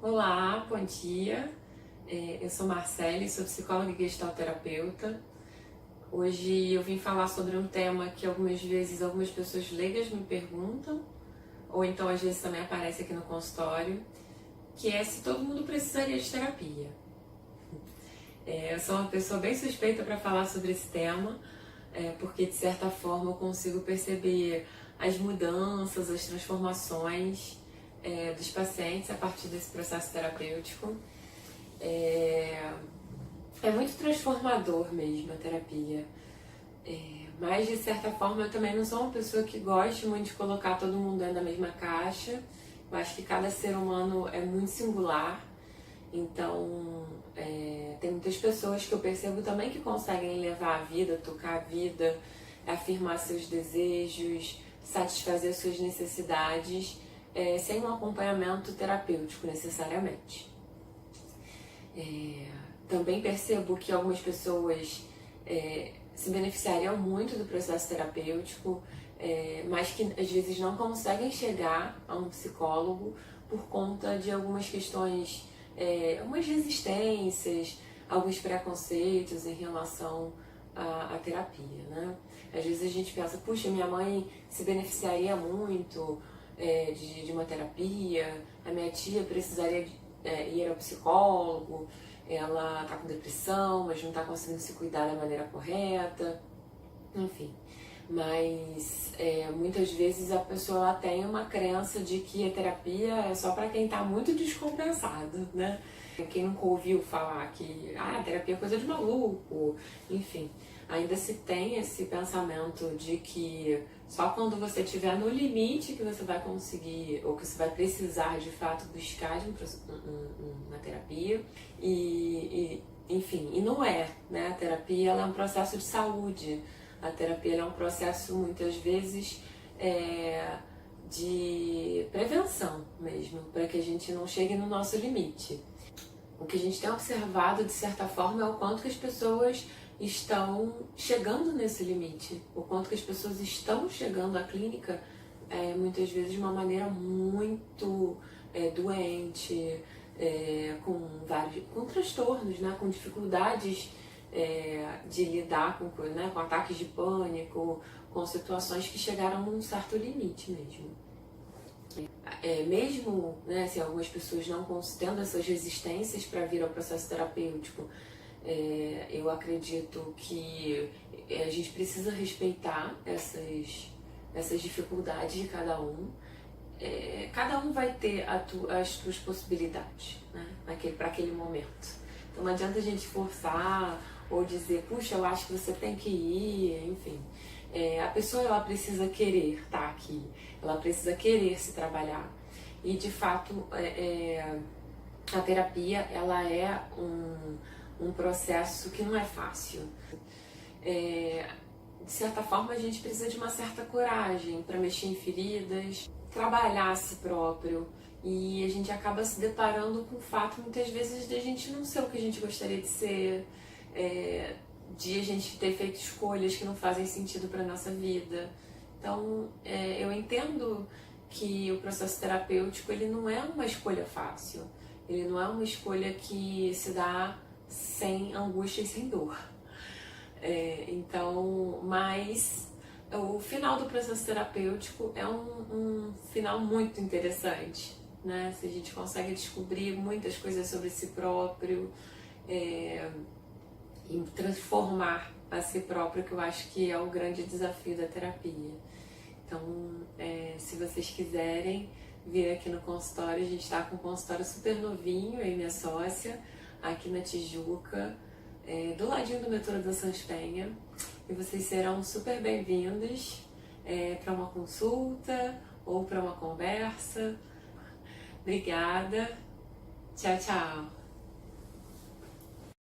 Olá, bom dia. Eu sou Marcele, sou psicóloga e gestalterapeuta. Hoje eu vim falar sobre um tema que algumas vezes algumas pessoas leigas me perguntam, ou então às vezes também aparece aqui no consultório, que é se todo mundo precisaria de terapia. Eu sou uma pessoa bem suspeita para falar sobre esse tema, porque de certa forma eu consigo perceber as mudanças, as transformações dos pacientes a partir desse processo terapêutico. É muito transformador mesmo a terapia, mas de certa forma eu também não sou uma pessoa que goste muito de colocar todo mundo dentro da mesma caixa. Eu acho que cada ser humano é muito singular, então tem muitas pessoas que eu percebo também que conseguem levar a vida, tocar a vida, afirmar seus desejos, satisfazer suas necessidades, sem um acompanhamento terapêutico necessariamente. Também percebo que algumas pessoas se beneficiariam muito do processo terapêutico, mas que às vezes não conseguem chegar a um psicólogo por conta de algumas questões, algumas resistências, alguns preconceitos em relação à terapia, né? Às vezes a gente pensa, puxa, minha mãe se beneficiaria muito de uma terapia, a minha tia precisaria ir ao psicólogo, ela tá com depressão, mas não tá conseguindo se cuidar da maneira correta, enfim. Mas muitas vezes a pessoa ela tem uma crença de que a terapia é só para quem tá muito descompensado, né? Quem nunca ouviu falar que a terapia é coisa de maluco, enfim. Ainda se tem esse pensamento de que só quando você estiver no limite que você vai conseguir, ou que você vai precisar de fato buscar uma terapia. Enfim, e não é, né? A terapia ela é um processo de saúde. A terapia ela é um processo, muitas vezes, de prevenção mesmo, para que a gente não chegue no nosso limite. O que a gente tem observado, de certa forma, é o quanto que as pessoas estão chegando nesse limite, o quanto que as pessoas estão chegando à clínica, muitas vezes de uma maneira muito doente, com transtornos, né, com dificuldades de lidar com ataques de pânico, com situações que chegaram a um certo limite mesmo. Mesmo, né, se algumas pessoas não tendo essas resistências para vir ao processo terapêutico, eu acredito que a gente precisa respeitar essas dificuldades de cada um. Cada um vai ter as suas possibilidades, né, para aquele momento. Então não adianta a gente forçar ou dizer, puxa, eu acho que você tem que ir, enfim. A pessoa ela precisa querer estar aqui, ela precisa querer se trabalhar. E de fato a terapia ela é um processo que não é fácil. De certa forma a gente precisa de uma certa coragem para mexer em feridas, trabalhar a si próprio, e a gente acaba se deparando com o fato muitas vezes de a gente não ser o que a gente gostaria de ser, de a gente ter feito escolhas que não fazem sentido para a nossa vida. Então eu entendo que o processo terapêutico ele não é uma escolha fácil, ele não é uma escolha que se dá sem angústia e sem dor. Mas o final do processo terapêutico é um final muito interessante, né? Se a gente consegue descobrir muitas coisas sobre si próprio e transformar a si próprio, que eu acho que é o grande desafio da terapia. Então, se vocês quiserem vir aqui no consultório, a gente está com um consultório super novinho, eu e minha sócia, aqui na Tijuca, do ladinho do metrô da Sans Penha, e vocês serão super bem-vindos para uma consulta ou para uma conversa. Obrigada, tchau, tchau!